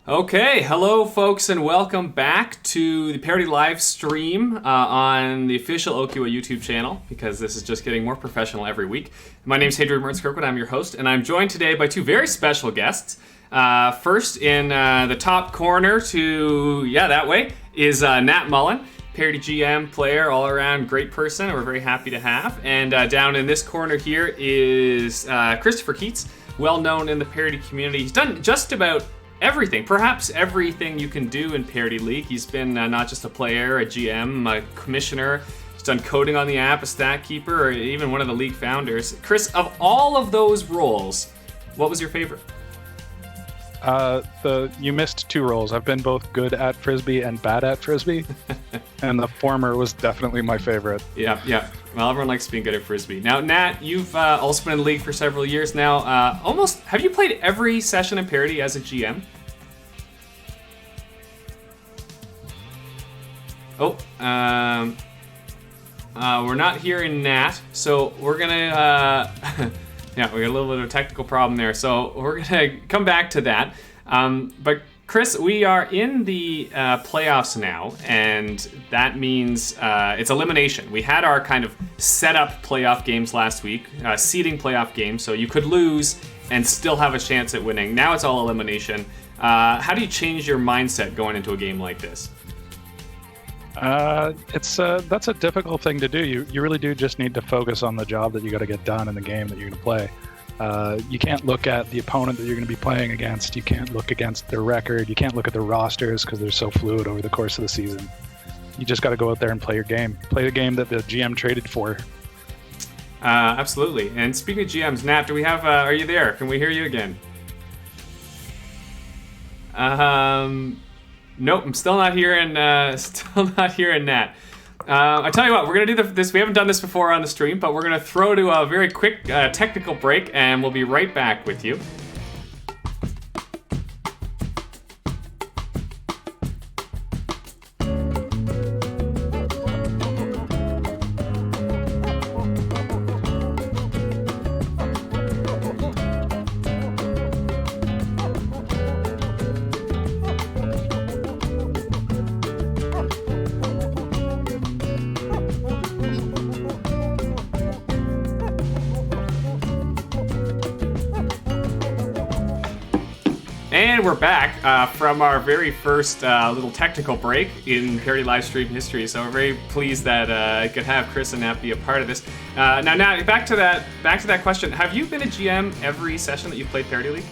Okay, hello folks and welcome back to the Parity live stream on the official Okiwa YouTube channel, because this is just getting more professional every week. My name is Hadrian Mertz-Kirkwood, I'm your host, and I'm joined today by two very special guests. First in the top corner that way, is Nat Mullen, Parity GM, player, all-around great person we're very happy to have. And down in this corner here is Christopher Keats, well known in the Parity community. He's done just about everything, perhaps everything you can do in Parity League. He's been not just a player, a GM, a commissioner. He's done coding on the app, a stat keeper, or even one of the league founders. Chris, of all of those roles, what was your favorite? You missed two roles. I've been both good at Frisbee and bad at Frisbee, and the former was definitely my favorite. Yeah. Well, everyone likes being good at Frisbee. Now, Nat, you've also been in the league for several years now. Have you played every session in Parity as a GM? We're not hearing Nat, so we're gonna, we got a little bit of a technical problem there, so we're gonna come back to that. But Chris, we are in the playoffs now, and that means it's elimination. We had our kind of setup playoff games last week, seeding playoff games, so you could lose and still have a chance at winning. Now it's all elimination. How do you change your mindset going into a game like this? That's a difficult thing to do. You really do just need to focus on the job that you got to get done in the game that you're going to play. You can't look at the opponent that you're going to be playing against. You can't look against their record. You can't look at their rosters because they're so fluid over the course of the season. You just got to go out there and play your game. Play the game that the GM traded for. Absolutely. And speaking of GMs, Nat, do we have? Are you there? Can we hear you again? Nope, I'm still not hearing. Nat. I tell you what, we're gonna do this. We haven't done this before on the stream, but we're gonna throw to a very quick technical break, and we'll be right back with you. And we're back from our very first little technical break in Parity livestream history. So we're very pleased that I could have Chris and Nat be a part of this. Now, back to that question. Have you been a GM every session that you've played Parity League?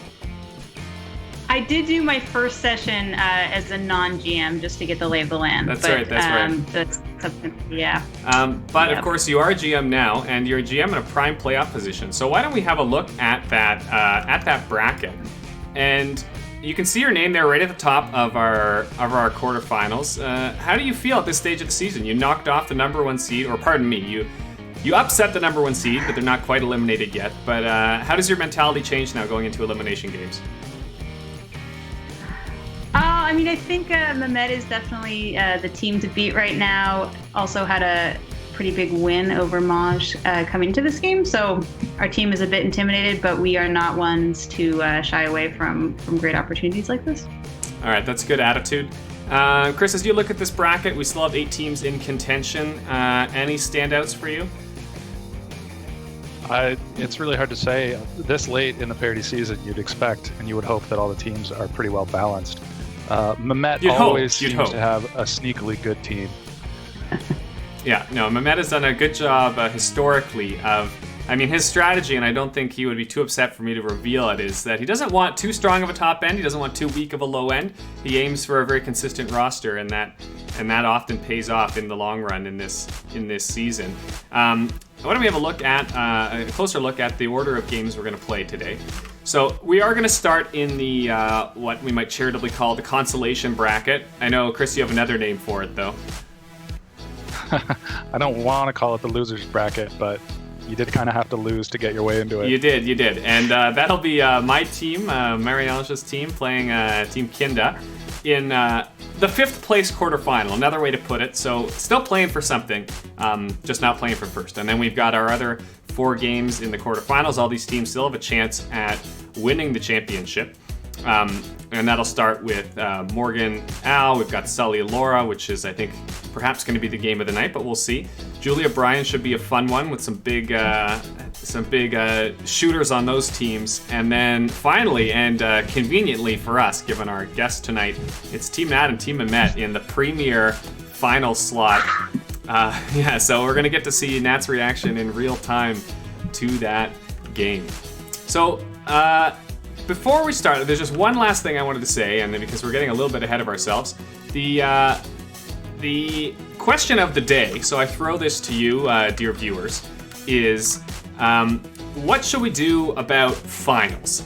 I did do my first session as a non-GM just to get the lay of the land. That's right. That's something, yeah. But of course, you are a GM now, and you're a GM in a prime playoff position. So why don't we have a look at that bracket? And you can see your name there right at the top of our quarterfinals. How do you feel at this stage of the season? You knocked off the number one seed, or pardon me, you upset the number one seed, but they're not quite eliminated yet. But how does your mentality change now going into elimination games? I think Mehmet is definitely the team to beat right now. Also had a pretty big win over MAnge coming into this game, so our team is a bit intimidated, but we are not ones to shy away from great opportunities like this. All right, that's a good attitude. Chris, as you look at this bracket, we still have 8 teams in contention. Any standouts for you? It's really hard to say. This late in the Parity season, you'd expect and you would hope that all the teams are pretty well balanced. Mehmet always seems to have a sneakily good team. Yeah, no, Mehmet has done a good job historically of, his strategy, and I don't think he would be too upset for me to reveal it, is that he doesn't want too strong of a top end, he doesn't want too weak of a low end. He aims for a very consistent roster, and that often pays off in the long run in this season. Why don't we have a closer look at the order of games we're going to play today. So we are going to start in the what we might charitably call the consolation bracket. I know, Chris, you have another name for it, though. I don't want to call it the loser's bracket, but you did kind of have to lose to get your way into it. You did. And that'll be my team, Mariange's team, playing Team Kindha in the 5th place quarterfinal, another way to put it. So still playing for something, just not playing for first. And then we've got our other 4 games in the quarterfinals. All these teams still have a chance at winning the championship. And that'll start with Morgan, Al. We've got Sully, Laura, which is, I think, perhaps going to be the game of the night, but we'll see. Julia, Brian should be a fun one with some big shooters on those teams. And then finally, and conveniently for us, given our guest tonight, it's Team Nat and Team Mehmet in the premier final slot. So we're going to get to see Nat's reaction in real time to that game. So, before we start, there's just one last thing I wanted to say, and because we're getting a little bit ahead of ourselves. The question of the day, so I throw this to you, dear viewers, is what should we do about finals?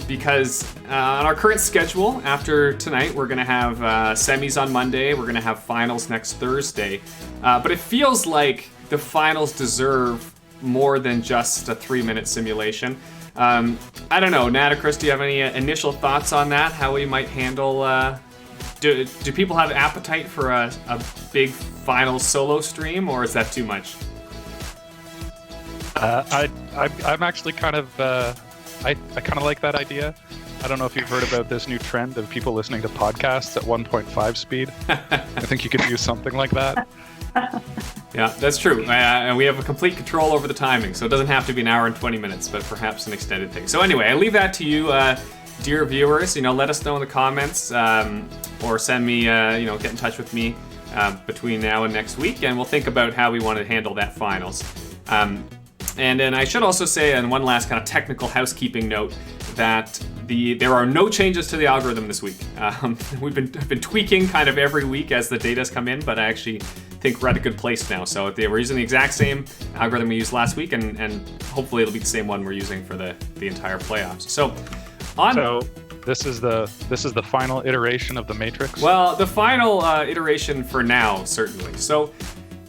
Because on our current schedule, after tonight, we're going to have semis on Monday, we're going to have finals next Thursday, but it feels like the finals deserve more than just a 3-minute simulation. I don't know, Nat or Chris, do you have any initial thoughts on that? How we might handle, do people have appetite for a big final solo stream, or is that too much? I'm actually kind of, I kind of like that idea. I don't know if you've heard about this new trend of people listening to podcasts at 1.5 speed. I think you could do something like that. Yeah, that's true. And we have a complete control over the timing, so it doesn't have to be an hour and 20 minutes, but perhaps an extended thing. So anyway, I leave that to you, dear viewers. Let us know in the comments, or send me, get in touch with me between now and next week, and we'll think about how we want to handle that finals. And then I should also say, and one last kind of technical housekeeping note, that there are no changes to the algorithm this week. We've been tweaking kind of every week as the data's come in, but I actually think we're at a good place now. So we're using the exact same algorithm we used last week, and hopefully it'll be the same one we're using for the entire playoffs. So this is the final iteration of the Matrix? Well, the final iteration for now, certainly. So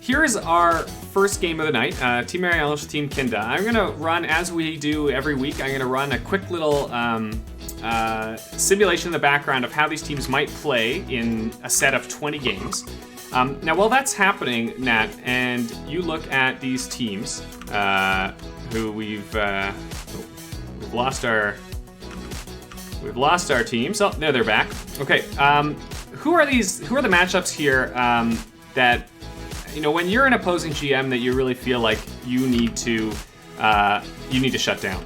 here's our first game of the night, Team Mariano's Team Kindha. I'm going to run, as we do every week, I'm going to run a quick little simulation in the background of how these teams might play in a set of 20 games. Now, while that's happening, Nat, and you look at these teams, who we've lost our teams. Oh, there they're back. Okay, who are the matchups here that, when you're an opposing GM that you really feel like you need to shut down?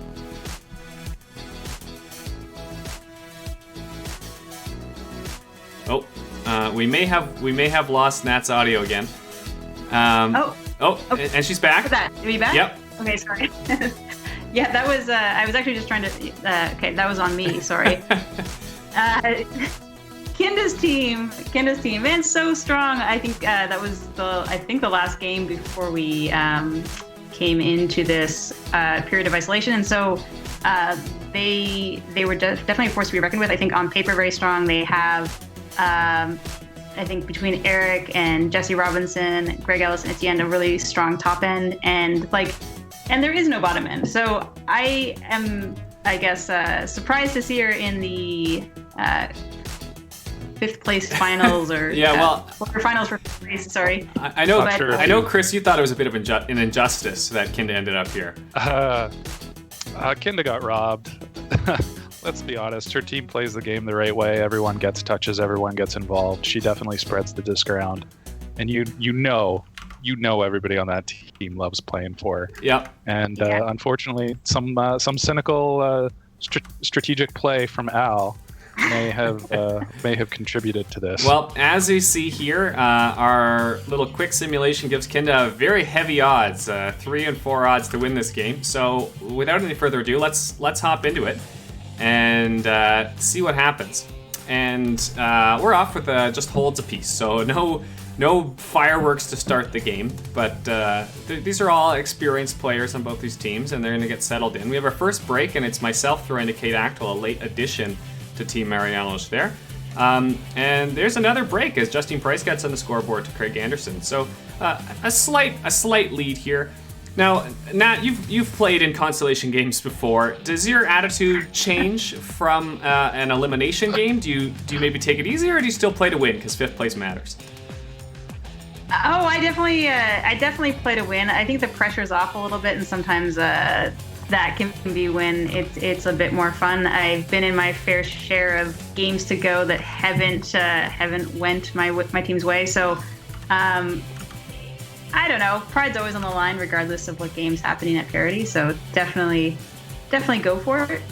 Oh, we may have lost Nat's audio again. Okay. And she's back. Are we back? Yep. Okay, sorry. Yeah, that was. I was actually just trying to. Okay, that was on me. Sorry. Kindha's team, man, so strong. I think that was the last game before we came into this period of isolation, and so they were definitely a force to be reckoned with. I think on paper very strong. They have. I think between Eric and Jesse Robinson, Greg Ellis, and Etienne, a really strong top end, and there is no bottom end. So I am, I guess, surprised to see her in the 5th place finals or quarterfinals for 5th place. Sorry. I know, Chris, you thought it was a bit of an injustice that Kindha ended up here. Kindha got robbed. Let's be honest. Her team plays the game the right way. Everyone gets touches. Everyone gets involved. She definitely spreads the disc around, and you know everybody on that team loves playing for her. Yep. And unfortunately, some cynical strategic play from Al may have contributed to this. Well, as you see here, our little quick simulation gives Kindha very heavy odds, 3 and 4 odds to win this game. So without any further ado, let's hop into it and see what happens. And we're off with just holds apiece, so no fireworks to start the game, but these are all experienced players on both these teams, and they're going to get settled in. We have our first break, and it's myself throwing to Kate Actel, a late addition to Team Mariano's there. And there's another break as Justine Price gets on the scoreboard to Craig Anderson. So a slight lead here. Now, Nat, you've played in Constellation games before. Does your attitude change from an elimination game? Do you maybe take it easier, or do you still play to win because 5th place matters? Oh, I definitely play to win. I think the pressure's off a little bit, and sometimes that can be when it's a bit more fun. I've been in my fair share of games to go that haven't went my team's way. So I don't know. Pride's always on the line, regardless of what game's happening at Parity. So definitely go for it.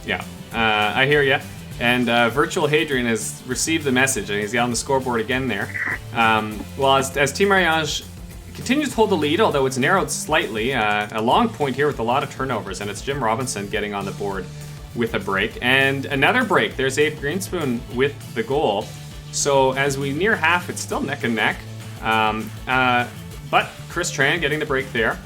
Yeah, I hear ya. And Virtual Hadrian has received the message, and he's got on the scoreboard again there. Well, as Team MAnge continues to hold the lead, although it's narrowed slightly, a long point here with a lot of turnovers, and it's Jim Robinson getting on the board with a break. And another break. There's Abe Greenspoon with the goal. So as we near half, it's still neck and neck. But Chris Tran getting the break there.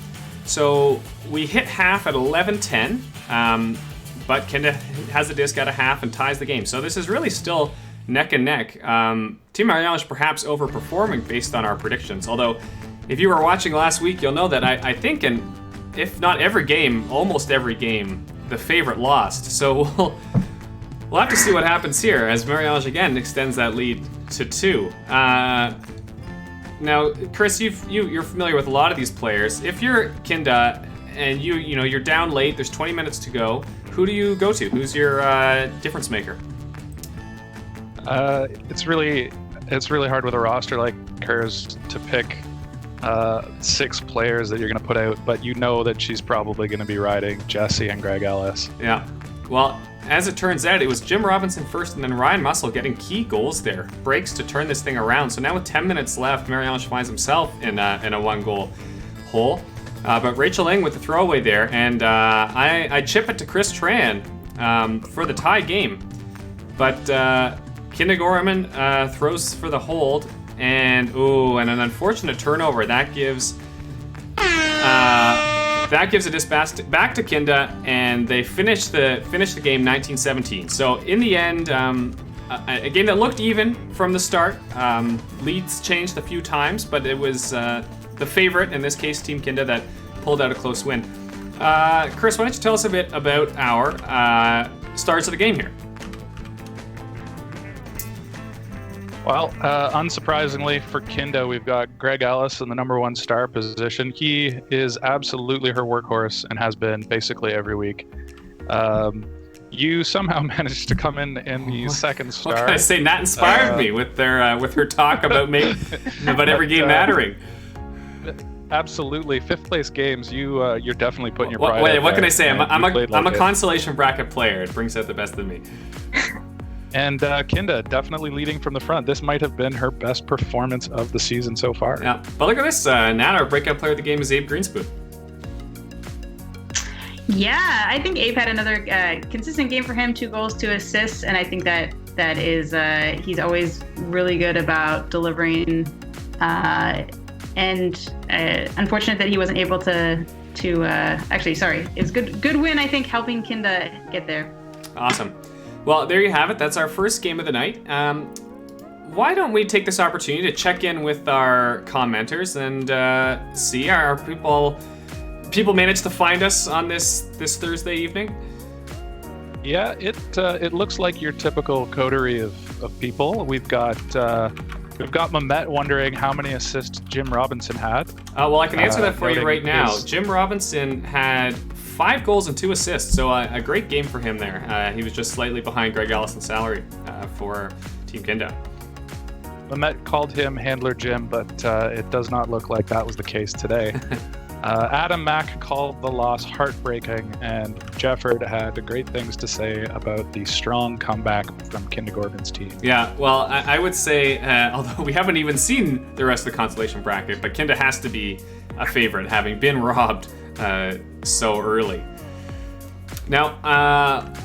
So we hit half at 11-10. But Kindha has the disc at a half and ties the game. So this is really still neck and neck. Team MAnge perhaps overperforming based on our predictions. Although, if you were watching last week, you'll know that I think in, if not every game, almost every game, the favorite lost. So we'll have to see what happens here as MAnge again extends that lead to 2. Now, Chris, you're familiar with a lot of these players. If you're Kindha and you're down late, there's 20 minutes to go. Who do you go to? Who's your difference maker? It's really hard with a roster like hers to pick 6 players that you're going to put out, but you know that she's probably going to be riding Jesse and Greg Ellis. Yeah. Well, as it turns out, it was Jim Robinson first and then Ryan Muscle getting key goals there. Breaks to turn this thing around. So now with 10 minutes left, MAnge finds himself in a 1-goal hole. But Rachel Ng with the throwaway there, and I chip it to Chris Tran for the tie game. But Kindha Gorman throws for the hold, and an unfortunate turnover. That gives a disc back to Kindha, and they finish the game 19-17. So in the end, a game that looked even from the start. Leads changed a few times, but it was the favorite, in this case Team Kindha, that pulled out a close win. Chris, why don't you tell us a bit about our stars of the game here? Well, unsurprisingly for Kindha, we've got Greg Ellis in the number 1 star position. He is absolutely her workhorse and has been basically every week. You somehow managed to come in the second star. What can I say? Nat inspired me with her talk about every game mattering. Absolutely, 5th place games. You're definitely putting your pride. Wait, what can I say? I'm a it. consolation bracket player. It brings out the best in me. And Kindha definitely leading from the front. This might have been her best performance of the season so far. Yeah, but look at this. Nat, our breakout player of the game is Abe Greenspoon. Yeah, I think Abe had another consistent game for him, 2 goals, 2 assists, and I think that is he's always really good about delivering. And unfortunate that he wasn't able to actually, sorry, it's good win, I think, helping Kindha get there. Awesome. Well, there you have it. That's our first game of the night. Why don't we take this opportunity to check in with our commenters and see our people managed to find us on this Thursday evening? Yeah, it looks like your typical coterie of people. We've got Mehmet wondering how many assists Jim Robinson had. Well, I can answer that for you right now. Jim Robinson had 5 goals and 2 assists, so a great game for him there. He was just slightly behind Greg Ellis in salary for Team Kindha. Mehmet called him Handler Jim, but it does not look like that was the case today. Adam Mack called the loss heartbreaking, and Jefford had great things to say about the strong comeback from Kindha Gorman's team. Yeah, well, I would say, although we haven't even seen the rest of the consolation bracket, but Kindha has to be a favorite, having been robbed so early. Now,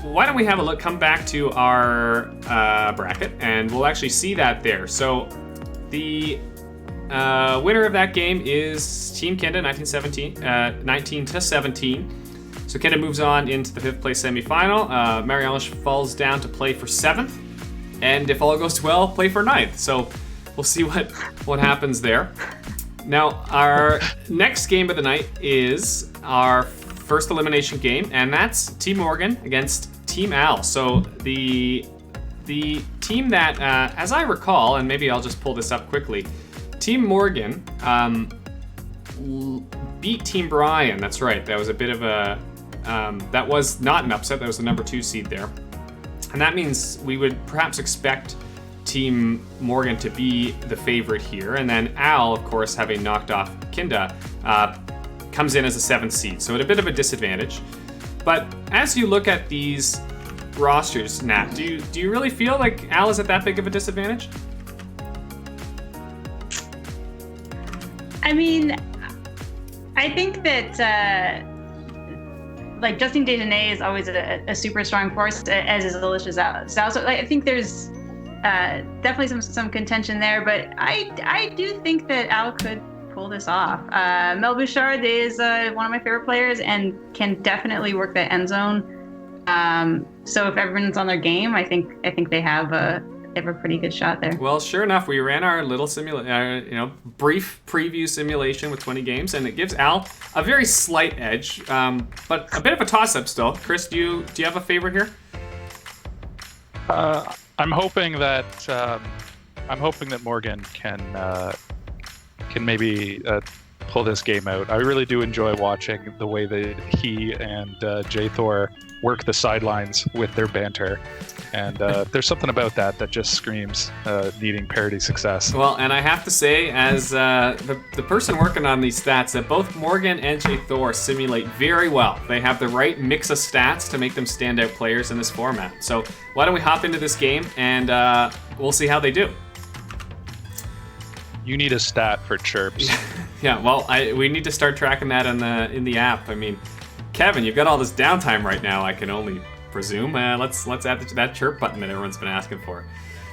why don't we have a look, come back to our bracket, and we'll actually see that there. So the winner of that game is Team Kindha, 19-17. So Kindha moves on into the 5th place semifinal. MAnge falls down to play for 7th, and if all goes well, play for 9th. So we'll see what happens there. Now, our next game of the night is our first elimination game, and that's Team Morgan against Team Al. So the team that, as I recall, and maybe I'll just pull this up quickly, Team Morgan beat Team Brian. That's right. That was a bit of a that was not an upset. That was the number 2 seed there. And that means we would perhaps expect Team Morgan to be the favorite here. And then Al, of course, having knocked off Kindha, comes in as a 7th seed. So at a bit of a disadvantage. But as you look at these rosters, Nat, do you really feel like Al is at that big of a disadvantage? I mean, I think that like Justine Dejanay is always a super strong force, as is Alicia Zhao. So like, I think there's definitely some contention there, but I do think that Al could pull this off. Mel Bouchard is one of my favorite players and can definitely work that end zone. So if everyone's on their game, I think they have a pretty good shot there. Well, sure enough, we ran our little brief preview simulation with 20 games, and it gives Al a very slight edge, but a bit of a toss-up still. Chris, do you have a favorite here? I'm hoping that Morgan can maybe pull this game out. I really do enjoy watching the way that he and J Thor work the sidelines with their banter, and there's something about that just screams needing Parity success. Well, and I have to say, as the person working on these stats, that both Morgan and J Thor simulate very well. They have the right mix of stats to make them standout players in this format. So why don't we hop into this game and we'll see how they do. You need a stat for chirps. Yeah, well, we need to start tracking that in the app. I mean, Kevin, you've got all this downtime right now, I can only presume. Let's add that chirp button that everyone's been asking for.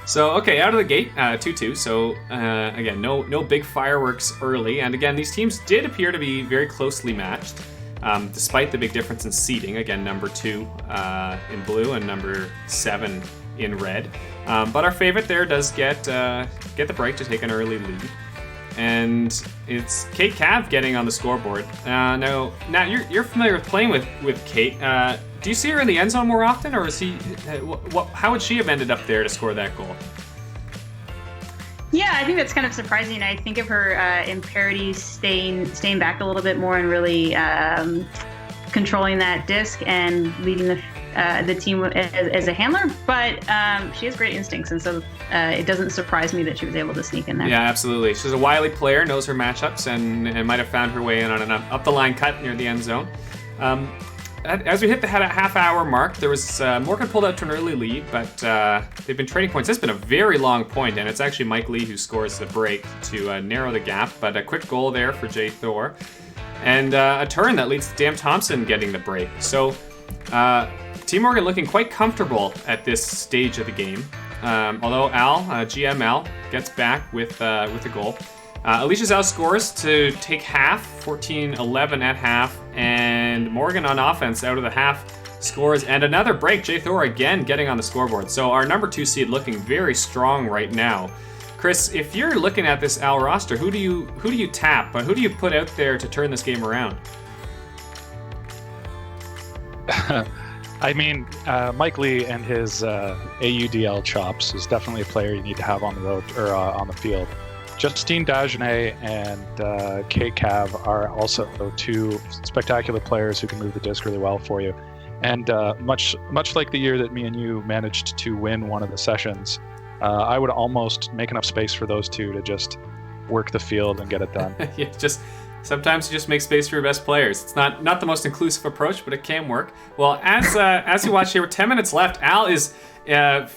So, okay, out of the gate, 2-2. So, again, no big fireworks early. And again, these teams did appear to be very closely matched, despite the big difference in seeding. Again, number 2 in blue and number 7 in red. But our favorite there does get the break to take an early lead. And it's Kate Cav getting on the scoreboard. Now, you're familiar with playing with Kate. Do you see her in the end zone more often, or is how would she have ended up there to score that goal? Yeah, I think that's kind of surprising. I think of her in Parity staying back a little bit more and really controlling that disc and leading the team as a handler, but she has great instincts, and so it doesn't surprise me that she was able to sneak in there. Yeah, absolutely. She's a wily player, knows her matchups, and might have found her way in on an up-the-line cut near the end zone. As we hit the half-hour mark, there was Morgan pulled out to an early lead, but they've been trading points. This has been a very long point, and it's actually Mike Lee who scores the break to narrow the gap, but a quick goal there for J Thor, and a turn that leads to Dan Thompson getting the break. So Team Morgan looking quite comfortable at this stage of the game, although GM Al, gets back with a goal. Alicia Zhao scores to take half, 14-11 at half, and Morgan on offense out of the half scores, and another break. J Thor again getting on the scoreboard. So our number 2 seed looking very strong right now. Chris, if you're looking at this Al roster, who do you tap? Who do you put out there to turn this game around? I mean, Mike Lee and his AUDL chops is definitely a player you need to have on the road or on the field. Justine Dagenet and Kate Cav are also 2 spectacular players who can move the disc really well for you. And much like the year that me and you managed to win one of the sessions, I would almost make enough space for those 2 to just work the field and get it done. Yeah, sometimes you just make space for your best players. It's not the most inclusive approach, but it can work. Well, as you watch here, with 10 minutes left, Al is a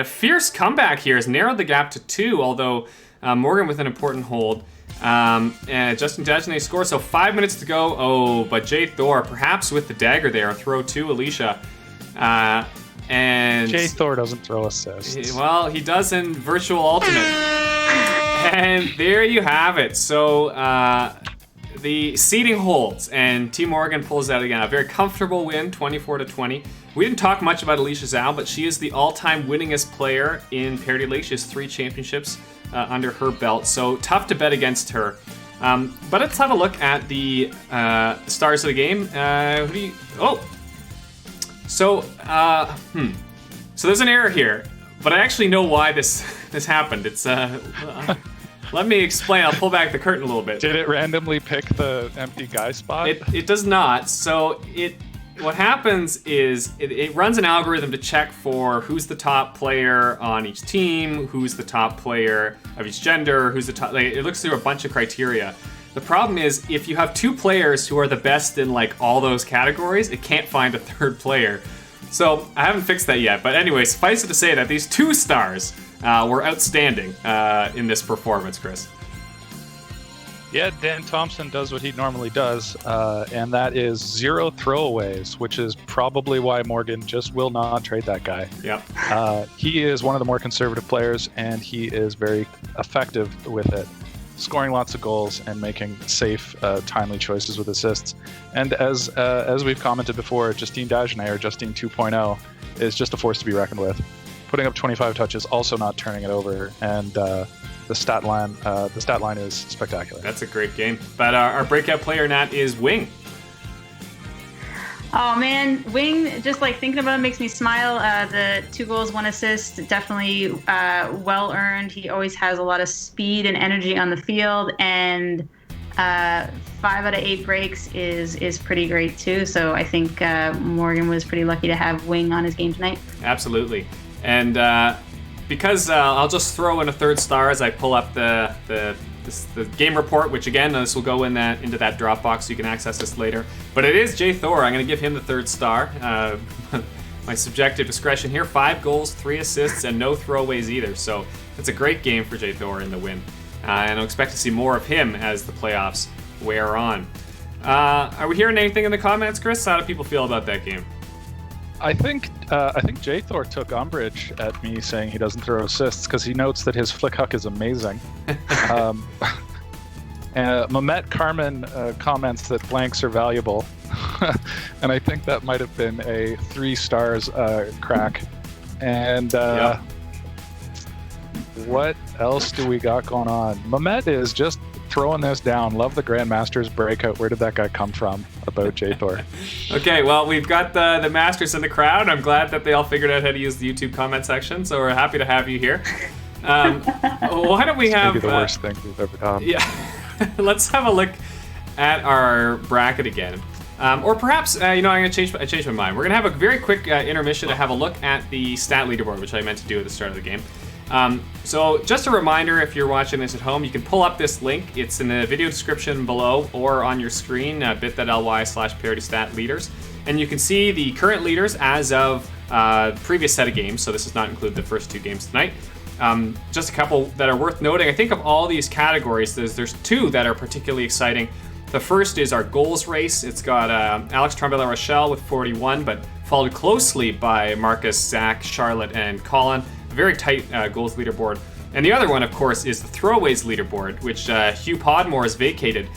fierce comeback here, has narrowed the gap to 2, although Morgan with an important hold. And Justin Dagenet scores, so 5 minutes to go. Oh, but J Thor, perhaps with the dagger there, throw to Alicia. And J Thor doesn't throw assists. Well, he does in Virtual Ultimate. And there you have it. So the seeding holds, and Team Morgan pulls out again. A very comfortable win, 24-20. We didn't talk much about Alicia Zhao, but she is the all-time winningest player in Parity League. She has 3 championships under her belt, so tough to bet against her. But let's have a look at the stars of the game. So there's an error here, but I actually know why this happened. It's let me explain. I'll pull back the curtain a little bit. Did it randomly pick the empty guy spot? It does not. So what happens is it runs an algorithm to check for who's the top player on each team, who's the top player of each gender, who's the top. Like, it looks through a bunch of criteria. The problem is if you have two players who are the best in like all those categories, it can't find a third player. So I haven't fixed that yet. But anyway, suffice it to say that these 2 stars were outstanding in this performance, Chris. Yeah, Dan Thompson does what he normally does, and that is 0 throwaways, which is probably why Morgan just will not trade that guy. Yep. He is one of the more conservative players, and he is very effective with it, scoring lots of goals and making safe, timely choices with assists. And as we've commented before, Justine Dagenet, or Justine 2.0, is just a force to be reckoned with. Putting up 25 touches, also not turning it over, and the stat line is spectacular. That's a great game. But our breakout player, Nat, is Wing. Oh man, Wing, just like thinking about it makes me smile. The 2 goals, 1 assist, definitely well earned. He always has a lot of speed and energy on the field, and 5 out of 8 breaks is pretty great too. So I think Morgan was pretty lucky to have Wing on his game tonight. Absolutely. And because I'll just throw in a 3rd star as I pull up the game report, which again, this will go into that Dropbox, so you can access this later. But it is Jay Thor. I'm going to give him the 3rd star. My subjective discretion here: 5 goals, 3 assists, and no throwaways either. So it's a great game for Jay Thor in the win. And I'll expect to see more of him as the playoffs wear on. Are we hearing anything in the comments, Chris? How do people feel about that game? I think Jay Thor took umbrage at me saying he doesn't throw assists because he notes that his flick huck is amazing. Mehmet Carmen comments that blanks are valuable, and I think that might have been a 3 stars crack. And Yep. What else do we got going on? Mehmet is just throwing this down. Love the Grandmaster's breakout. Where did that guy come from about Jay Thor? Okay, well, we've got the Masters in the crowd. I'm glad that they all figured out how to use the YouTube comment section, so we're happy to have you here. Why don't we have... Maybe the worst thing we've ever done. Yeah. Let's have a look at our bracket again. Or perhaps, I'm going to change my mind. We're going to have a very quick intermission to have a look at the stat leaderboard, which I meant to do at the start of the game. So just a reminder, if you're watching this at home, you can pull up this link. It's in the video description below or on your screen, bit.ly/ParityStatLeaders. And you can see the current leaders as of previous set of games, so this does not include the first 2 games tonight. Just a couple that are worth noting. I think of all these categories, there's 2 that are particularly exciting. The first is our goals race. It's got Alex Trembler Rochelle with 41, but followed closely by Marcus, Zach, Charlotte, and Colin. A very tight goals leaderboard. And the other one, of course, is the throwaways leaderboard, which Hugh Podmore has vacated.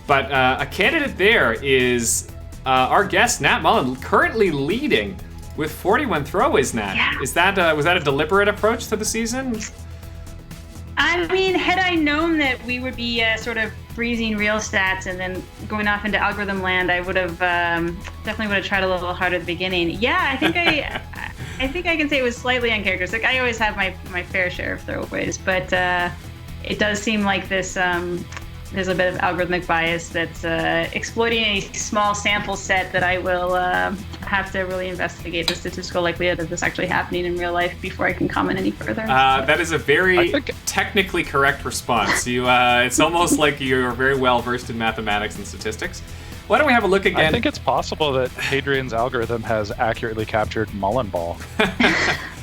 But a candidate there is our guest, Nat Mullen, currently leading with 41 throwaways, Nat. Yeah. Was that a deliberate approach to the season? I mean, had I known that we would be sort of freezing real stats and then going off into algorithm land, I would have definitely would have tried a little harder at the beginning. Yeah, I think I think I can say it was slightly uncharacteristic. I always have my fair share of throwaways, but it does seem like this there's a bit of algorithmic bias that's exploiting a small sample set that I will have to really investigate the statistical likelihood of this actually happening in real life before I can comment any further. That is a very technically correct response. It's almost like you're very well versed in mathematics and statistics. Why don't we have a look again? I think it's possible that Hadrian's algorithm has accurately captured Mullen ball.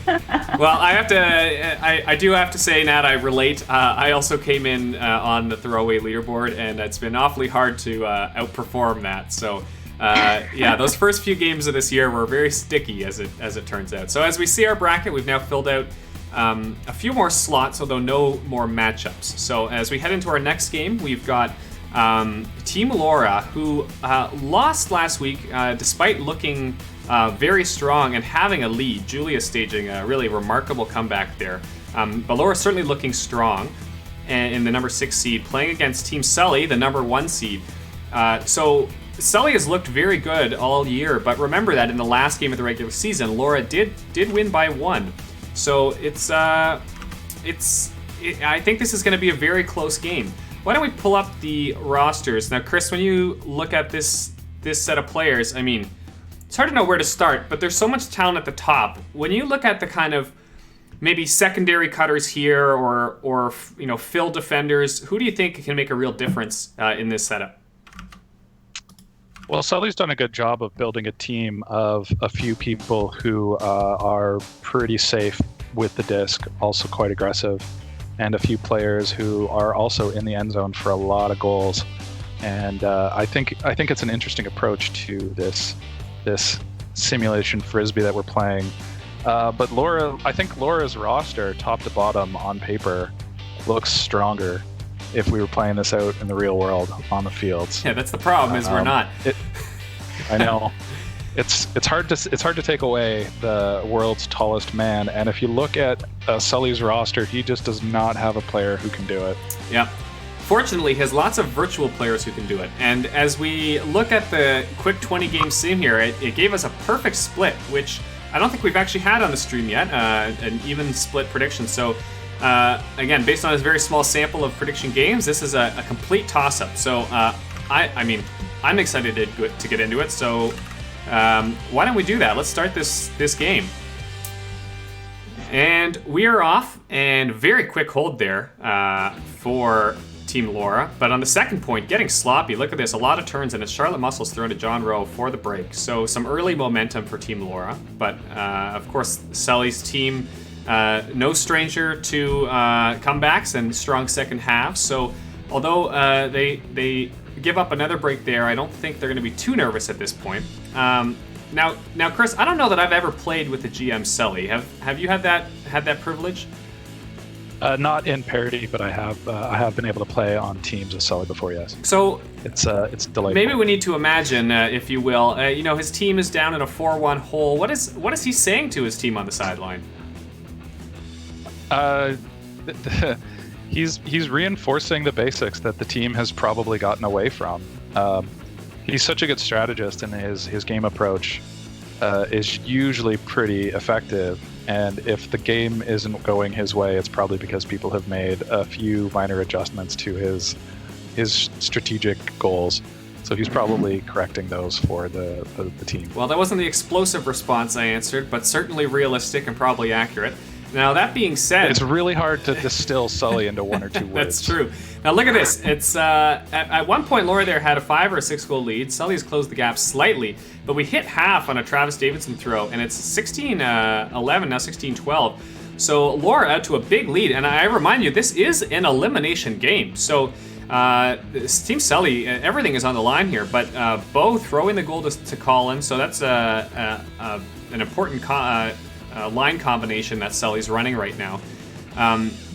Well, I do have to say, Nat, I relate. I also came in on the throwaway leaderboard, and it's been awfully hard to outperform that. So, yeah, those first few games of this year were very sticky, as it turns out. So, as we see our bracket, we've now filled out a few more slots, although no more matchups. So, as we head into our next game, we've got Team Laura, who lost last week despite looking very strong and having a lead. Julia staging a really remarkable comeback there. But Laura's certainly looking strong in the number 6 seed, playing against Team Sully, the number 1 seed. So Sully has looked very good all year, but remember that in the last game of the regular season, Laura did win by 1. So I think this is going to be a very close game. Why don't we pull up the rosters now, Chris? When you look at this set of players, I mean, it's hard to know where to start, but there's so much talent at the top. When you look at the kind of maybe secondary cutters here or fill defenders, who do you think can make a real difference in this setup? Well, Sully's done a good job of building a team of a few people who are pretty safe with the disc, also quite aggressive, and a few players who are also in the end zone for a lot of goals. And I think it's an interesting approach to this simulation frisbee that we're playing. But I think Laura's roster, top to bottom on paper, looks stronger if we were playing this out in the real world on the fields. Yeah, that's the problem, is we're not. I know. It's hard to take away the world's tallest man, and if you look at Sully's roster, he just does not have a player who can do it. Yeah. Fortunately, he has lots of virtual players who can do it. And as we look at the quick 20-game sim here, it gave us a perfect split, which I don't think we've actually had on the stream yet, an even split prediction. So again, based on this very small sample of prediction games, this is a complete toss-up. So I'm excited to get into it. So why don't we do that? Let's start this game. And we are off, and very quick hold there for Team Laura. But on the second point, getting sloppy. Look at this, a lot of turns, and it's Charlotte Muscles thrown to John Rowe for the break. So some early momentum for Team Laura. But of course, Sully's team, no stranger to comebacks and strong second halves. So although they give up another break there, I don't think they're going to be too nervous at this point. Now, Chris, I don't know that I've ever played with the GM Sully. Have you had that privilege? Not in Parity, but I have been able to play on teams with Sully before. Yes. So it's delightful. Maybe we need to imagine, if you will, his team is down in a 4-1 hole. What is he saying to his team on the sideline? He's reinforcing the basics that the team has probably gotten away from. He's such a good strategist, and his game approach is usually pretty effective. And if the game isn't going his way, it's probably because people have made a few minor adjustments to his strategic goals. So he's probably correcting those for the team. Well, that wasn't the explosive response I answered, but certainly realistic and probably accurate. Now, that being said... It's really hard to distill Sully into one or two words. That's true. Now, look at this. It's at one point, Laura there had a 5 or 6 goal lead. Sully has closed the gap slightly, but we hit half on a Travis Davidson throw, and it's 16-11, now 16-12. So Laura out to a big lead, and I remind you, this is an elimination game. So Team Sully, everything is on the line here, but Bo throwing the goal to Colin, so that's an important line combination that Sully's running right now.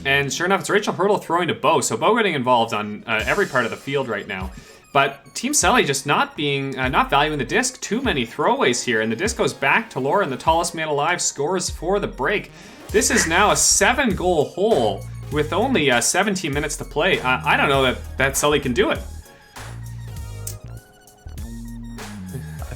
And sure enough, it's Rachel Hurdle throwing to Bo, so Bo getting involved on every part of the field right now. But Team Sully just not valuing the disc. Too many throwaways here, and the disc goes back to Laura, and the tallest man alive scores for the break. This is now a 7-goal hole with only 17 minutes to play. I don't know that Sully can do it.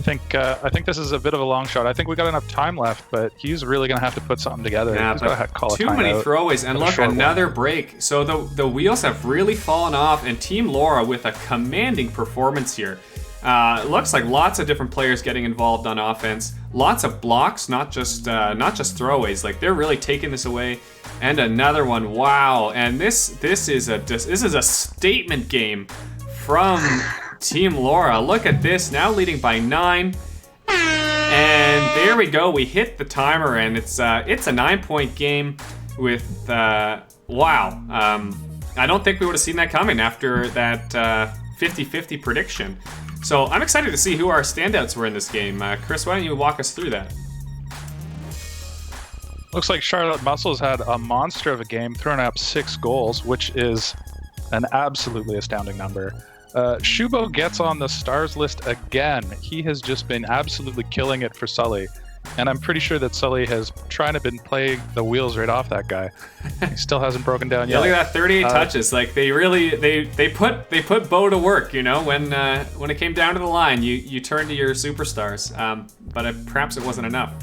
I think this is a bit of a long shot. I think we got enough time left, but he's really going to have to put something together. Yeah, but too many throwaways, and look, another break. So the wheels have really fallen off, and Team Laura with a commanding performance here. Looks like lots of different players getting involved on offense. Lots of blocks, not just throwaways. Like, they're really taking this away. And another one, wow! And this is a statement game from Team Laura. Look at this, now leading by 9. And there we go. We hit the timer, and it's a 9-point game with wow. I don't think we would have seen that coming after that 50-50 prediction. So I'm excited to see who our standouts were in this game. Chris, why don't you walk us through that? Looks like Charlotte Muscles had a monster of a game, throwing up 6 goals, which is an absolutely astounding number. Shubo gets on the stars list again. He has just been absolutely killing it for Sully. And I'm pretty sure that Sully has been playing the wheels right off that guy. He still hasn't broken down yet. Yeah, look at that, 38 touches. Like, they really they put Bo to work, when it came down to the line, you turn to your superstars. But perhaps it wasn't enough.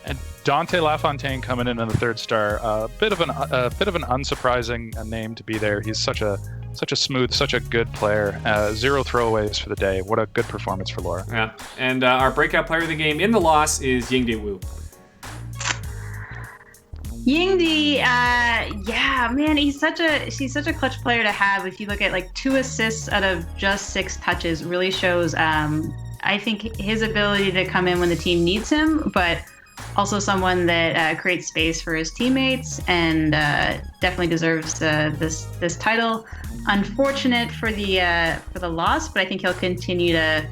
And Dante LaFontaine coming in the 3rd star, a bit of an unsurprising name to be there. He's such a such a smooth, such a good player. 0 throwaways for the day. What a good performance for Laura. Yeah, and our breakout player of the game in the loss is Yingdi Wu. Yingdi, yeah, man, she's such a clutch player to have. If you look at like 2 assists out of just 6 touches, really shows. I think his ability to come in when the team needs him, but also someone that creates space for his teammates and definitely deserves this title. Unfortunate for the loss, but I think he'll continue to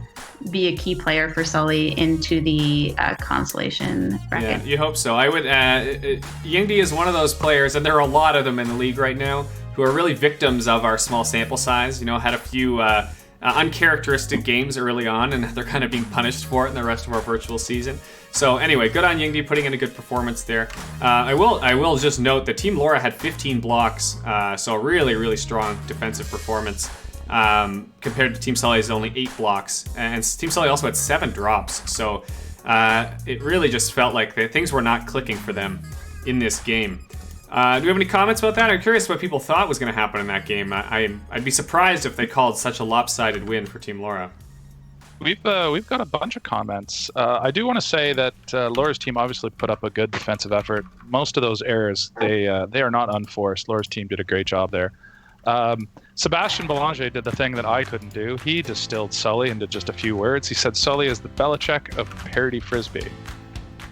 be a key player for Sully into the consolation bracket. Yeah, you hope so. I would. Yingdi is one of those players, and there are a lot of them in the league right now, who are really victims of our small sample size. Had a few uncharacteristic games early on, and they're kind of being punished for it in the rest of our virtual season. So anyway, good on Yingdi putting in a good performance there. I will just note that Team Laura had 15 blocks, so a really, really strong defensive performance compared to Team Sully's only 8 blocks. And Team Sully also had 7 drops, so it really just felt like things were not clicking for them in this game. Do you have any comments about that? I'm curious what people thought was going to happen in that game. I'd be surprised if they called such a lopsided win for Team Laura. We've got a bunch of comments. I do want to say that Laura's team obviously put up a good defensive effort. Most of those errors, they are not unforced. Laura's team did a great job there. Sebastian Belanger did the thing that I couldn't do. He distilled Sully into just a few words. He said Sully is the Belichick of Parity Frisbae.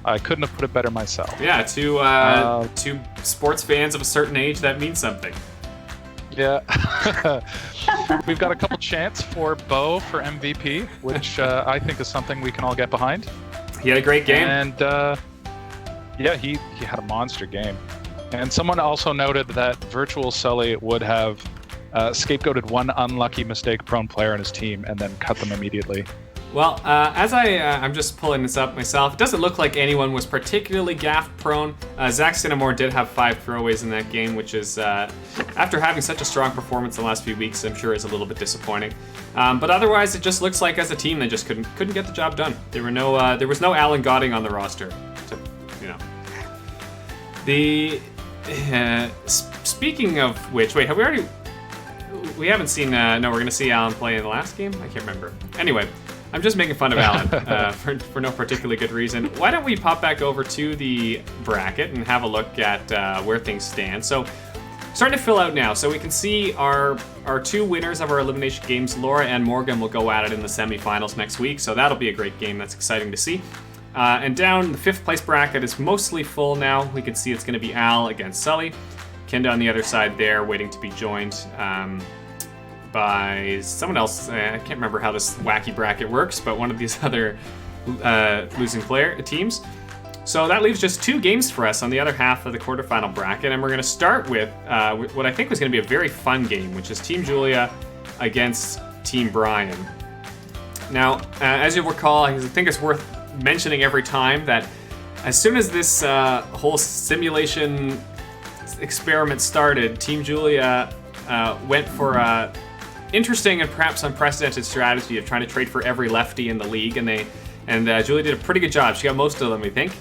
I couldn't have put it better myself. Yeah, to sports fans of a certain age, that means something. Yeah. We've got a couple chants for Bo for MVP, which I think is something we can all get behind. He had a great game. And yeah, he had a monster game. And someone also noted that Virtual Sully would have scapegoated one unlucky mistake-prone player on his team and then cut them immediately. Well, as I'm just pulling this up myself, it doesn't look like anyone was particularly gaff-prone. Zach Cinnamore did have 5 throwaways in that game, which is, after having such a strong performance the last few weeks, I'm sure is a little bit disappointing. But otherwise, it just looks like as a team they just couldn't get the job done. There was no Alan Godding on the roster. Speaking of which, wait, have we already? We haven't seen. No, we're gonna see Alan play in the last game. I can't remember. Anyway. I'm just making fun of Alan for no particularly good reason. Why don't we pop back over to the bracket and have a look at where things stand. So, starting to fill out now. So we can see our 2 winners of our elimination games, Laura and Morgan, will go at it in the semifinals next week. So that'll be a great game. That's exciting to see. And down the 5th place bracket is mostly full now. We can see it's going to be Al against Sully. Kindha on the other side there, waiting to be joined by someone else. I can't remember how this wacky bracket works, but one of these other losing teams. So that leaves just 2 games for us on the other half of the quarterfinal bracket, and we're going to start with what I think was going to be a very fun game, which is Team Julia against Team Brian. Now, as you'll recall, I think it's worth mentioning every time that as soon as this whole simulation experiment started, Team Julia went for interesting and perhaps unprecedented strategy of trying to trade for every lefty in the league, and Julia did a pretty good job. She got most of them, I think.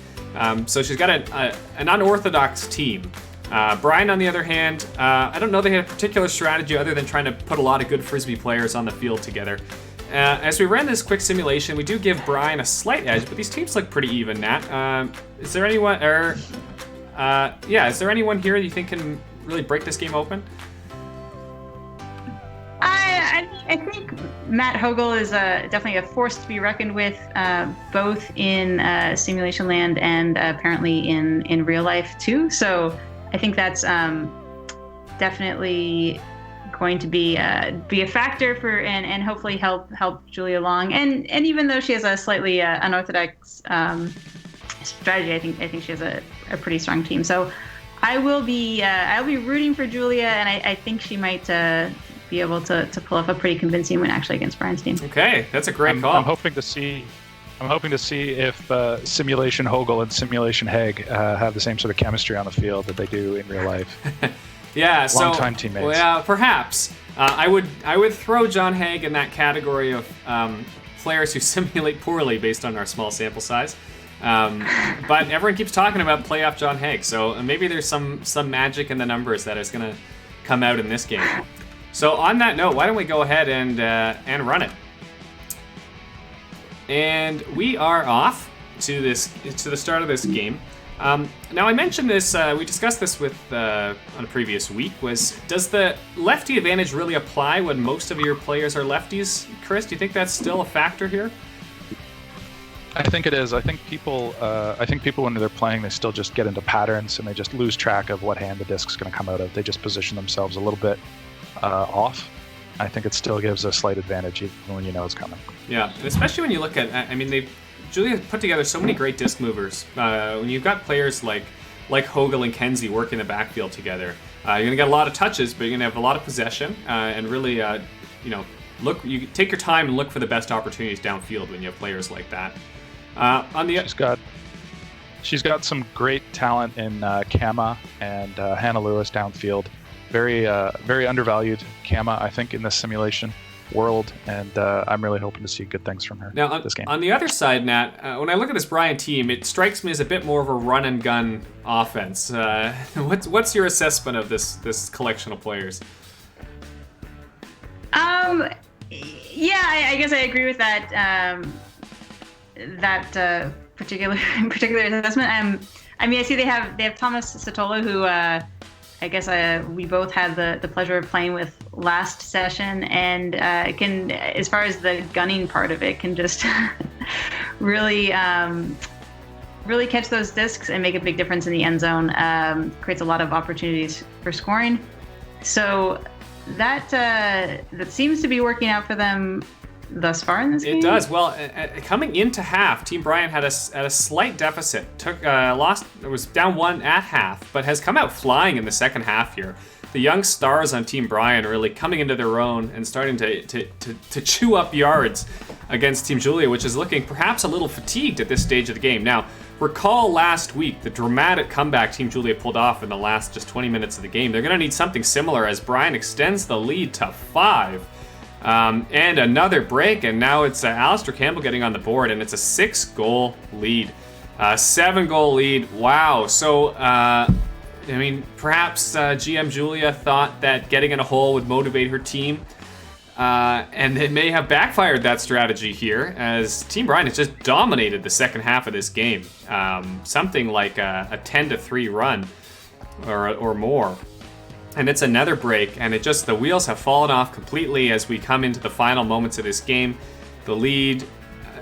So she's got an unorthodox team. Brian, on the other hand, I don't know they had a particular strategy other than trying to put a lot of good Frisbee players on the field together. As we ran this quick simulation, we do give Brian a slight edge, but these teams look pretty even, Nat. Is there anyone here you think can really break this game open? I think Matt Hogel is definitely a force to be reckoned with, both in simulation land and apparently in real life too. So I think that's definitely going to be a factor for and hopefully help Julia along. And even though she has a slightly unorthodox strategy, I think she has a pretty strong team. So I'll be rooting for Julia, and I think she might be able to pull off a pretty convincing win actually against Brian's team. Okay, that's a great call. I'm hoping to see if Simulation Hogel and Simulation Heg have the same sort of chemistry on the field that they do in real life. Yeah, long-time teammates. Well, yeah, perhaps. I would throw John Haig in that category of players who simulate poorly based on our small sample size. But everyone keeps talking about playoff John Haig, so maybe there's some magic in the numbers that is going to come out in this game. So on that note, why don't we go ahead and run it? And we are off to the start of this game. Now I mentioned this, we discussed this with on a previous week, does the lefty advantage really apply when most of your players are lefties? Chris, do you think that's still a factor here? I think it is. I think people when they're playing, they still just get into patterns and they just lose track of what hand the disc's going to come out of. They just position themselves a little bit off. I think it still gives a slight advantage even when you know it's coming. Yeah, and especially when you look at, Julia put together so many great disc movers. When you've got players like Hogel and Kenzie working the backfield together, you're going to get a lot of touches, but you're going to have a lot of possession and really, you take your time and look for the best opportunities downfield when you have players like that. She's got some great talent in Kama and Hannah Lewis downfield. Very undervalued Kama, I think, in this simulation world, and I'm really hoping to see good things from her this game. On the other side, Nat, when I look at this Brian team, it strikes me as a bit more of a run and gun offense. What's your assessment of this collection of players? Yeah, I guess I agree with that. That particular assessment. I see they have Thomas Satola, who I guess we both had the pleasure of playing with last session, and it can, as far as the gunning part of it, can just really catch those discs and make a big difference in the end zone. Creates a lot of opportunities for scoring. So that seems to be working out for them thus far in this game. It does. Well, coming into half, Team Brian had a slight deficit. Was down 1 at half, but has come out flying in the second half here. The young stars on Team Brian really coming into their own and starting to chew up yards against Team Julia, which is looking perhaps a little fatigued at this stage of the game. Now, recall last week the dramatic comeback Team Julia pulled off in the last just 20 minutes of the game. They're going to need something similar as Brian extends the lead to 5. And another break, and now it's Alistair Campbell getting on the board, and it's a 6-goal lead. 7-goal lead. Wow. So, perhaps GM Julia thought that getting in a hole would motivate her team, and it may have backfired that strategy here, as Team Brian has just dominated the second half of this game. Something like a 10-3 run or more. And it's another break, and the wheels have fallen off completely as we come into the final moments of this game. The lead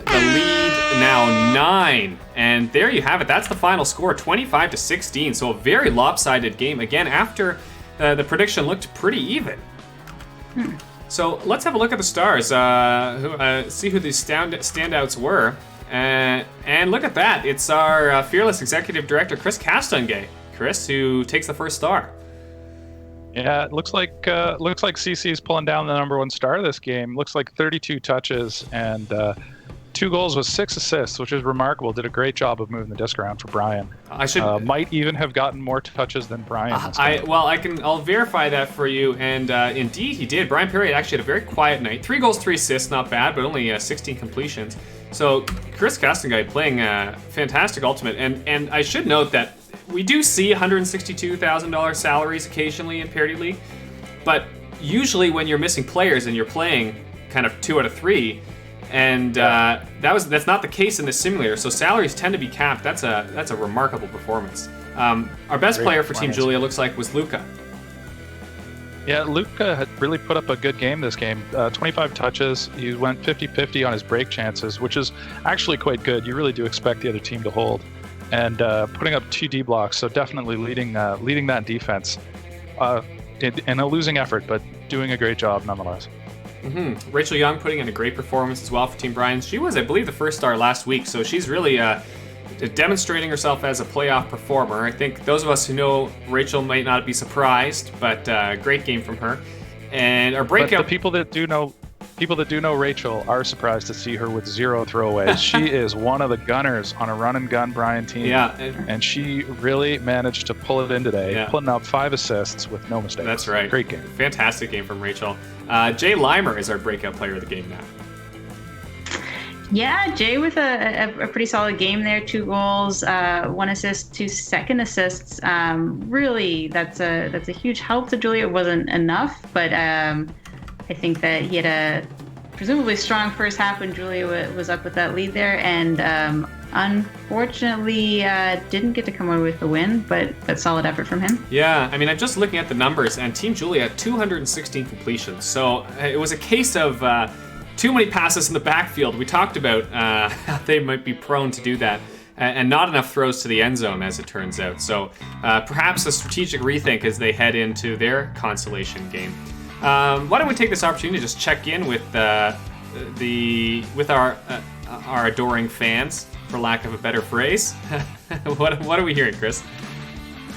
now 9, and there you have it. That's the final score, 25-16. So a very lopsided game again after the prediction looked pretty even. So let's have a look at the stars. See who these standouts were, and look at that. It's our fearless executive director Chris Castonguay. Chris, who takes the first star. Yeah, it looks like CC's pulling down the number 1 star of this game. Looks like 32 touches and 2 goals with 6 assists, which is remarkable. Did a great job of moving the disc around for Brian. Might even have gotten more touches than Brian. I'll verify that for you, and indeed he did. Brian Perry actually had a very quiet night. 3 goals, 3 assists, not bad, but only 16 completions. So Chris Castonguay playing fantastic ultimate, and I should note that we do see $162,000 salaries occasionally in Parity League, but usually when you're missing players and you're playing kind of 2 out of 3, and that's not the case in the simulator. So salaries tend to be capped. That's a remarkable performance. Our best player for Team Julia looks like was Luca. Yeah, Luca had really put up a good game this game. 25 touches. He went 50-50 on his break chances, which is actually quite good. You really do expect the other team to hold. And putting up 2 D blocks, so definitely leading that defense in a losing effort, but doing a great job nonetheless. Mm-hmm. Rachel Young putting in a great performance as well for Team Brian. She was, I believe, the first star last week, so she's really demonstrating herself as a playoff performer. I think those of us who know Rachel might not be surprised, but great game from her. And our breakout. But the people that do know Rachel are surprised to see her with 0 throwaways. She is one of the gunners on a run and gun Brian team. Yeah. And she really managed to pull it in today, putting out 5 assists with no mistakes. That's right. Great game. Fantastic game from Rachel. Jay Limer is our breakout player of the game now. Yeah, Jay with a pretty solid game there. 2 goals, 1 assist, 2 second assists. Really, that's a huge help to Julia. It wasn't enough, but I think that he had a presumably strong first half when Julia was up with that lead there, and unfortunately didn't get to come away with the win, but solid effort from him. Yeah, I mean, I'm just looking at the numbers, and Team Julia had 216 completions, so it was a case of too many passes in the backfield. We talked about how they might be prone to do that, and not enough throws to the end zone, as it turns out. So perhaps a strategic rethink as they head into their consolation game. Why don't we take this opportunity to just check in with our adoring fans, for lack of a better phrase. What are we hearing, Chris?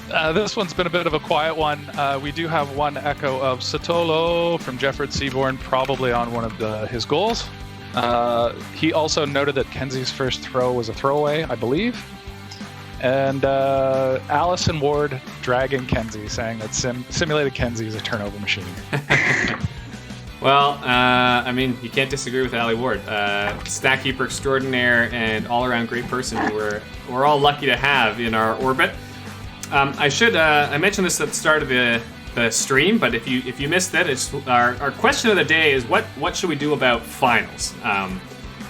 This one's been a bit of a quiet one. We do have one echo of Satolo from Jefford Seaborn, probably on one of his goals. He also noted that Kenzie's first throw was a throwaway, I believe. And Allison Ward dragging Kenzie, saying that simulated Kenzie is a turnover machine. Well, I mean, you can't disagree with Allie Ward. Stat keeper extraordinaire and all-around great person who we're all lucky to have in our orbit. I mentioned this at the start of the stream, but if you missed it, it's our question of the day is what should we do about finals?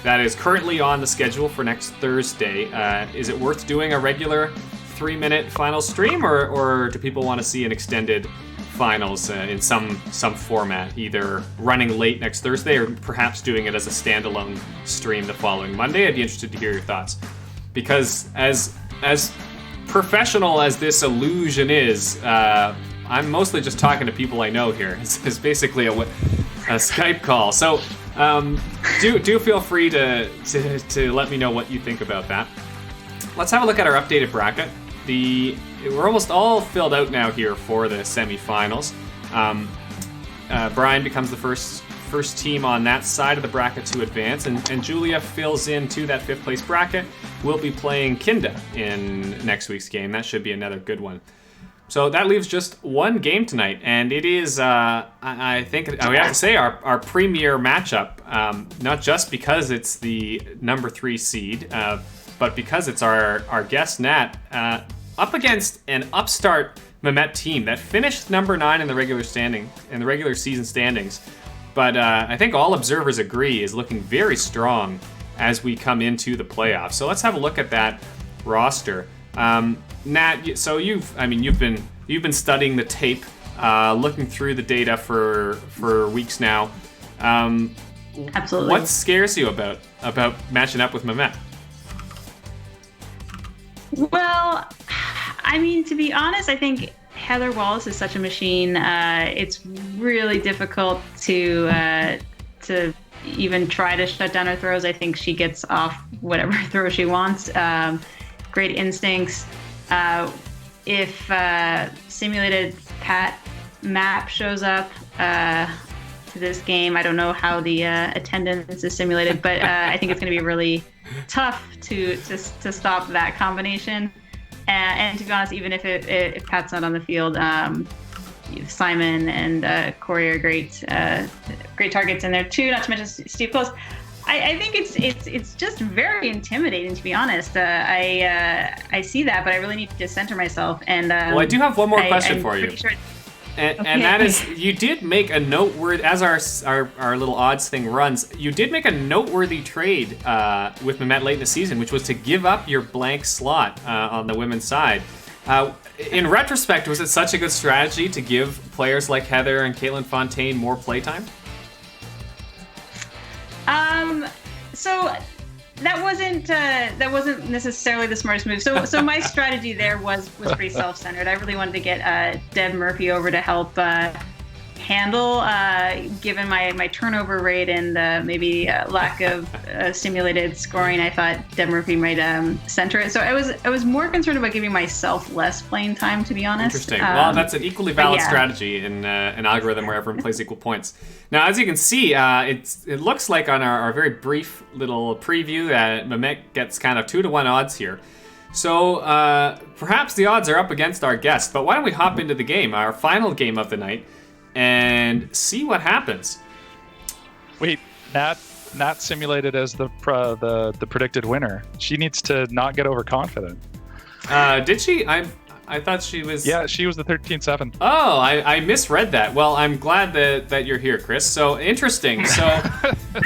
That is currently on the schedule for next Thursday. Is it worth doing a regular 3-minute final stream, or do people want to see an extended finals in some format, either running late next Thursday or perhaps doing it as a standalone stream the following Monday? I'd be interested to hear your thoughts, because as professional as this illusion is, I'm mostly just talking to people I know here. It's basically a Skype call. So do feel free to let me know what you think about that. Let's have a look at our updated bracket. We're almost all filled out now here for the semifinals. Brian becomes the first team on that side of the bracket to advance, and Julia fills into that 5th place bracket. We'll be playing Kindha in next week's game. That should be another good one. So that leaves just one game tonight, and it is, I think, we have to say, our premier matchup, not just because it's the number 3 seed, but because it's our guest Nat up against an upstart Mehmet team that finished number 9 in the regular season standings, but I think all observers agree is looking very strong as we come into the playoffs. So let's have a look at that roster. Nat, so you've been studying the tape, looking through the data for weeks now. Absolutely. What scares you about matching up with Mehmet? Well, I mean, to be honest, I think Heather Wallace is such a machine. It's really difficult to even try to shut down her throws. I think she gets off whatever throw she wants. Great instincts. If simulated Pat map shows up to this game, I don't know how the attendance is simulated, but I think it's going to be really tough to stop that combination. And to be honest, even if Pat's not on the field, Simon and Corey are great targets in there too. Not to mention Steve Close. I think it's just very intimidating, to be honest. I see that, but I really need to center myself. And well, I do have one more question for you. Sure. And that is, you did make a noteworthy, as our little odds thing runs, you did make a noteworthy trade with Mehmet late in the season, which was to give up your blank slot on the women's side. In retrospect, was it such a good strategy to give players like Heather and Caitlin Fontaine more playtime? So that wasn't necessarily the smartest move. So my strategy there was pretty self-centered. I really wanted to get Deb Murphy over to help handle, given my turnover rate and maybe lack of simulated scoring. I thought Deb Murphy might center it. So I was more concerned about giving myself less playing time, to be honest. Interesting. Well, that's an equally valid strategy in an algorithm where everyone plays equal points. Now, as you can see, it looks like on our very brief little preview that Mehmet gets kind of 2-to-1 odds here. So perhaps the odds are up against our guest, but why don't we hop into the game, our final game of the night, and see what happens. Wait, Nat, Nat simulated as the predicted winner. She needs to not get overconfident. Did she? I thought she was... Yeah, she was the 13-7. Oh, I misread that. Well, I'm glad that you're here, Chris. So, interesting. So,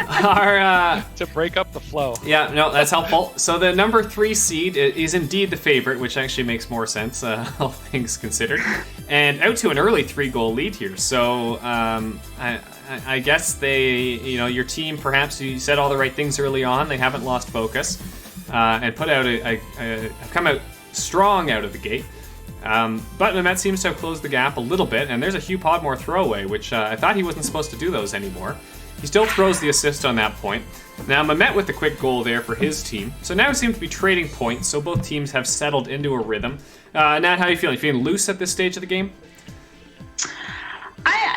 our... to break up the flow. Yeah, no, that's helpful. So, the number 3 seed is indeed the favorite, which actually makes more sense, all things considered. And out to an early 3-goal lead here. So, I guess your team, perhaps you said all the right things early on. They haven't lost focus and put out have come out strong out of the gate. But Mehmet seems to have closed the gap a little bit, and there's a Hugh Podmore throwaway, which I thought he wasn't supposed to do those anymore. He still throws the assist on that point. Now Mehmet with the quick goal there for his team. So now it seems to be trading points, so both teams have settled into a rhythm. Nat, how are you feeling? You feeling loose at this stage of the game?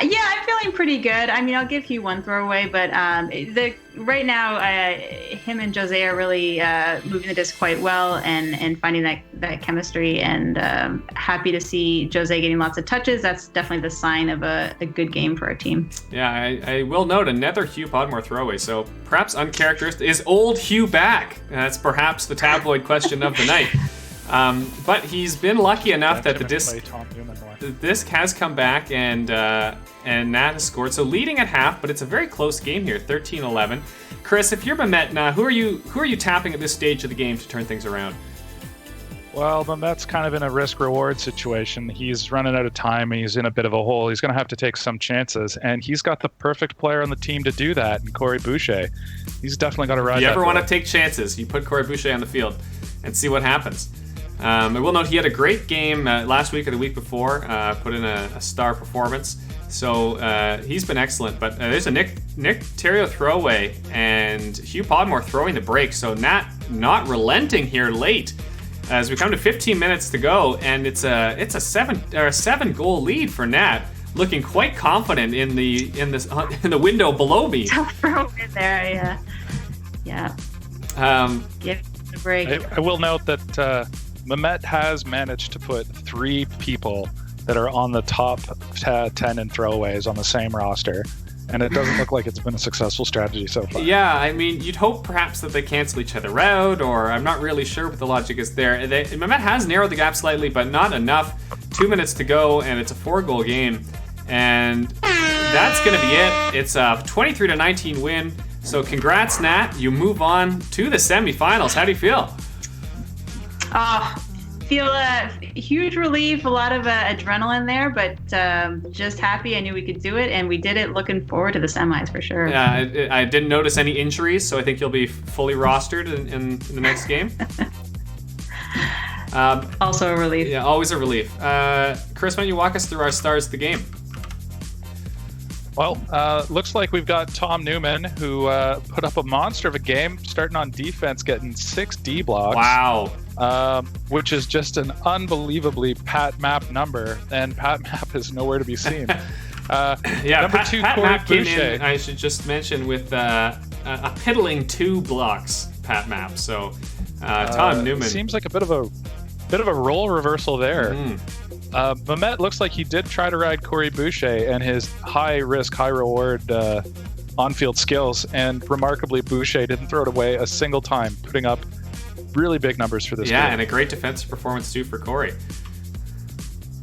I'm feeling pretty good. I mean, I'll give Hugh one throwaway, but right now, him and Jose are really moving the disc quite well and finding that chemistry, and happy to see Jose getting lots of touches. That's definitely the sign of a good game for our team. Yeah, I will note another Hugh Podmore throwaway, so perhaps uncharacteristic. Is old Hugh back? That's perhaps the tabloid question of the night. But he's been lucky enough that the disc has come back and Nat has scored. So leading at half, but it's a very close game here, 13-11. Chris, if you're Mehmet, who are you tapping at this stage of the game to turn things around? Well, Mehmet's kind of in a risk-reward situation. He's running out of time. He's in a bit of a hole. He's going to have to take some chances, and he's got the perfect player on the team to do that, in Corey Boucher. He's definitely got to ride that. If you ever want to take chances, you put Corey Boucher on the field and see what happens. I will note he had a great game last week or the week before, put in a star performance. So he's been excellent. But there's a Nick Terrio throwaway and Hugh Podmore throwing the break. So Nat not relenting here late as we come to 15 minutes to go, and it's a 7 goal lead for Nat, looking quite confident in the window below me. Tough throw in there, yeah. Give it a break. I will note that. Mehmet has managed to put 3 people that are on the top 10 in throwaways on the same roster, and it doesn't look like it's been a successful strategy so far. Yeah, I mean, you'd hope perhaps that they cancel each other out, or I'm not really sure what the logic is there. Mehmet has narrowed the gap slightly, but not enough. 2 minutes to go, and it's a 4-goal game, and that's going to be it. It's a 23-19 win, so congrats, Nat. You move on to the semifinals. How do you feel? Feel a huge relief, a lot of adrenaline there, but just happy I knew we could do it, and we did it. Looking forward to the semis for sure. Yeah, I didn't notice any injuries, so I think you'll be fully rostered in the next game. Also a relief. Yeah, always a relief. Chris, why don't you walk us through our stars of the game? Well, looks like we've got Tom Newman, who put up a monster of a game, starting on defense, getting 6 D blocks. Wow. Which is just an unbelievably Pat Map number, and Pat Map is nowhere to be seen. Number 2, Pat Corey Map came Boucher. in, I should just mention, with a piddling 2 blocks, Pat Map. So Tom Newman. Seems like a bit of a role reversal there. Mehmet looks like he did try to ride Corey Boucher and his high risk, high reward on-field skills, and remarkably, Boucher didn't throw it away a single time, putting up really big numbers for this game. Yeah, and a great defensive performance too for Corey.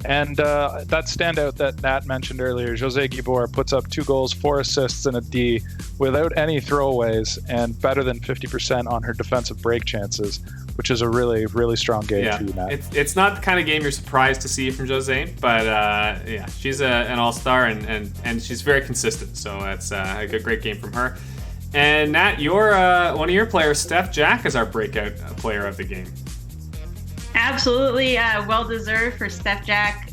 And that standout that Nat mentioned earlier, Jose Gibor, puts up 2 goals, 4 assists, and a D without any throwaways, and better than 50% on her defensive break chances, which is a really, really strong game for you, Nat. It's not the kind of game you're surprised to see from Jose, but she's an all-star, and she's very consistent, so that's a great game from her. And Nat, you're one of your players, Steph Jack, is our breakout player of the game. Absolutely, well-deserved for Steph Jack.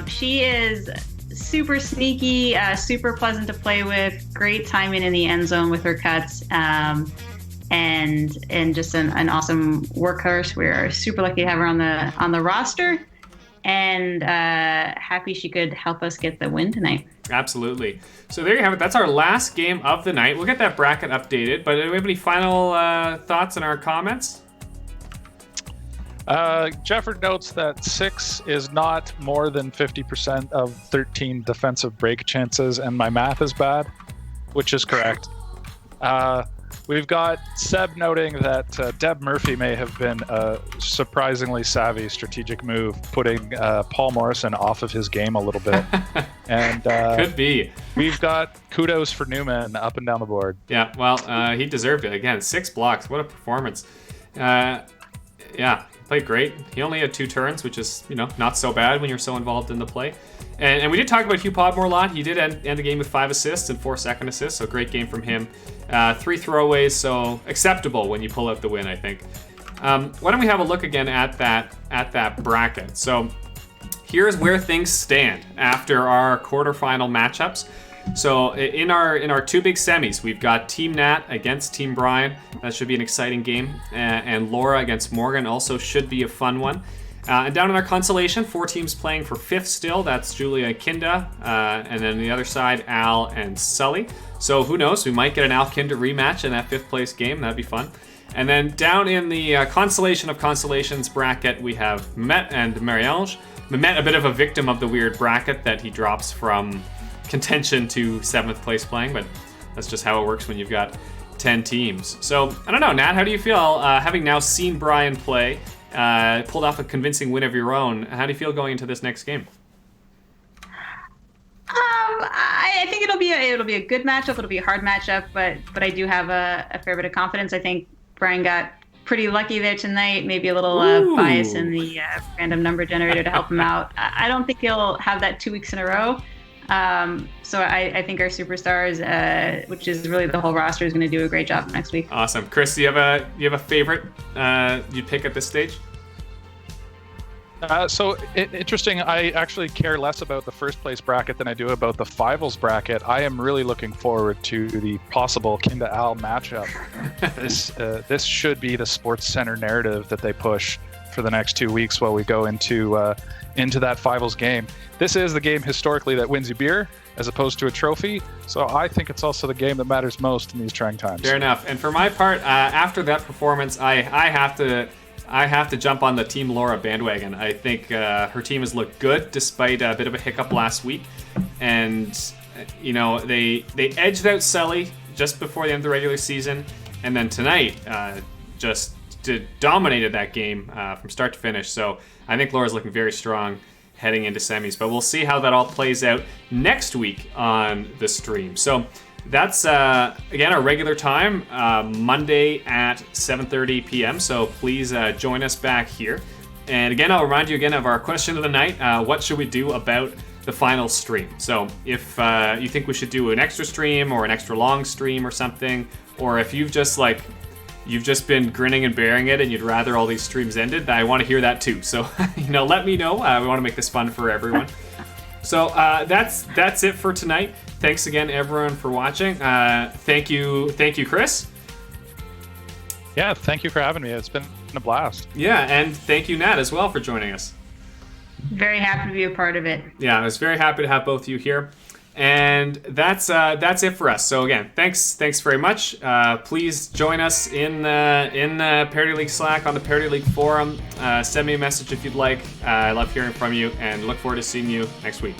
She is super sneaky, super pleasant to play with, great timing in the end zone with her cuts, and just an awesome workhorse. We're super lucky to have her on the roster, and happy she could help us get the win tonight. Absolutely. So there you have it. That's our last game of the night. We'll get that bracket updated, but do we have any final thoughts in our comments? Jefford notes that 6 is not more than 50% of 13 defensive break chances, and my math is bad, which is correct. We've got Seb noting that Deb Murphy may have been a surprisingly savvy strategic move, putting Paul Morrison off of his game a little bit. And could be. We've got kudos for Newman up and down the board. Yeah, well, he deserved it. Again, 6 blocks. What a performance. Yeah, he played great. He only had 2 turns, which is, not so bad when you're so involved in the play. And we did talk about Hugh Podmore a lot. He did end the game with 5 assists and 4 second assists, so great game from him. 3 throwaways, so acceptable when you pull out the win, I think. Why don't we have a look again at that bracket? So here's where things stand after our quarterfinal matchups. So in our 2 big semis, we've got Team Nat against Team Brian. That should be an exciting game. And Laura against Morgan also should be a fun one. And down in our consolation, 4 teams playing for 5th still. That's Julia and Kindha. And then the other side, Al and Sully. So who knows? We might get an Al Kindha rematch in that 5th place game. That'd be fun. And then down in the consolation of consolations bracket, we have Mehmet and MAnge. Mehmet, a bit of a victim of the weird bracket that he drops from contention to 7th place playing, but that's just how it works when you've got 10 teams. So I don't know, Nat, how do you feel having now seen Brian play? Pulled off a convincing win of your own. How do you feel going into this next game? I think it'll be a good matchup. It'll be a hard matchup, but I do have a fair bit of confidence. I think Brian got pretty lucky there tonight. Maybe a little bias in the random number generator to help him out. I don't think he'll have that 2 weeks in a row. So I think our superstars, which is really the whole roster, is going to do a great job next week. Awesome, Chris. Do you have a favorite you'd pick at this stage? Interesting. I actually care less about the 1st place bracket than I do about the finals bracket. I am really looking forward to the possible Kindha Al matchup. This should be the Sports Center narrative that they push for the next 2 weeks while we go into that finals game. This is the game historically that wins you beer as opposed to a trophy. So I think it's also the game that matters most in these trying times. Fair enough. And for my part, after that performance, I have to jump on the Team Laura bandwagon. I think her team has looked good despite a bit of a hiccup last week. And, they edged out Sully just before the end of the regular season. And then tonight just dominated that game from start to finish. So I think Laura's looking very strong heading into semis. But we'll see how that all plays out next week on the stream. So that's, again, our regular time, Monday at 7:30 p.m. So please join us back here. And again, I'll remind you again of our question of the night. What should we do about the final stream? So if you think we should do an extra stream or an extra long stream or something, or if you've just been grinning and bearing it and you'd rather all these streams ended, I want to hear that too. So, let me know. We want to make this fun for everyone. So that's it for tonight. Thanks again, everyone, for watching. Thank you, Chris. Yeah, thank you for having me. It's been a blast. Yeah, and thank you, Nat, as well, for joining us. Very happy to be a part of it. Yeah, I was very happy to have both of you here. And that's it for us. So again, thanks very much. Please join us in the Parity League Slack on the Parity League forum. Send me a message if you'd like. I love hearing from you, and look forward to seeing you next week.